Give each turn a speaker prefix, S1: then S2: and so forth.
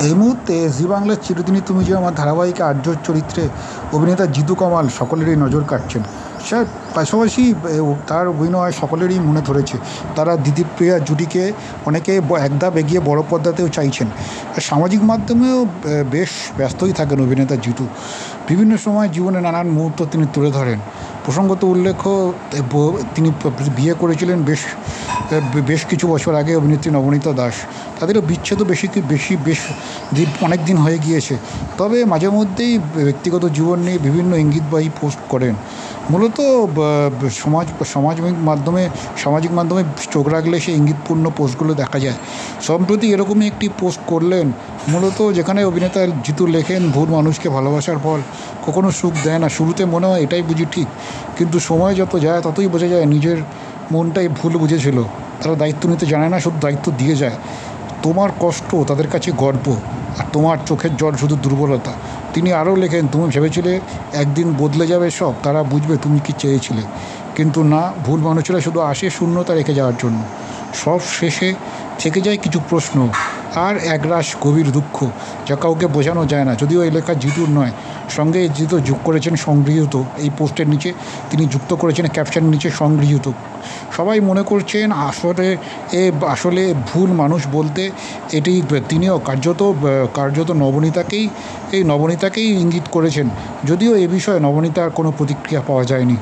S1: এই মুহূর্তে জি বাংলার চিরদিনই তুমি যে আমার ধারাবাহিকে আর্য চরিত্রে অভিনেতা জিতু কামাল সকলেরই নজর কাটছেন। সে পাশাপাশি তার অভিনয় সকলেরই মনে ধরেছে। তারা দিদিপ্রিয়া জুটিকে অনেকে এক ধাপ এগিয়ে বড় পর্দাতেও চাইছেন। আর সামাজিক মাধ্যমেও বেশ ব্যস্তই থাকেন অভিনেতা জিতু। বিভিন্ন সময় জীবনে নানান মুহূর্ত তিনি তুলে ধরেন। প্রসঙ্গত উল্লেখ্য, তিনি বিয়ে করেছিলেন বেশ বেশ কিছু বছর আগে অভিনেত্রী নবনীতা দাস। তাদেরও বিচ্ছেদও বেশ অনেক দিন হয়ে গিয়েছে। তবে মাঝে মধ্যেই ব্যক্তিগত জীবন নিয়ে বিভিন্ন ইঙ্গিতবাহী পোস্ট করেন। মূলত সামাজিক মাধ্যমে চোখ রাখলে সেই ইঙ্গিতপূর্ণ পোস্টগুলো দেখা যায়। সম্প্রতি এরকমই একটি পোস্ট করলেন, মূলত যেখানে অভিনেতা জিতু লেখেন, ভুল মানুষকে ভালোবাসার ফল কখনো সুখ দেয় না। শুরুতে মনে হয় এটাই বুঝি ঠিক, কিন্তু সময় যত যায় ততই বোঝা যায় নিজের মনটাই ভুল বুঝেছিল। তারা দায়িত্ব নিতে জানে না, শুধু দায়িত্ব দিয়ে যায়। তোমার কষ্ট তাদের কাছে গর্ব, আর তোমার চোখের জল শুধু দুর্বলতা। তিনি আরও লেখেন, তুমি ভেবেছিলে একদিন বদলে যাবে সব, তারা বুঝবে তুমি কি চেয়েছিলে। কিন্তু না, ভুল মানুষেরা শুধু আসে শূন্যতা রেখে যাওয়ার জন্য। সব শেষে থেকে যায় কিছু প্রশ্ন আর একরাশ গভীর দুঃখ, যা কাউকে বোঝানো যায় না। যদিও এই লেখা জিতুর নয়, সঙ্গে জিতু যোগ করেছেন সংগৃহীত। এই পোস্টের নিচে তিনি যুক্ত করেছেন ক্যাপশনের নিচে সংগৃহীত। সবাই মনে করছেন আসলে ভুল মানুষ বলতে এটি তিনিও কার্যত নবনীতাকেই ইঙ্গিত করেছেন। যদিও এ বিষয়ে নবনীতার কোনো প্রতিক্রিয়া পাওয়া যায়নি।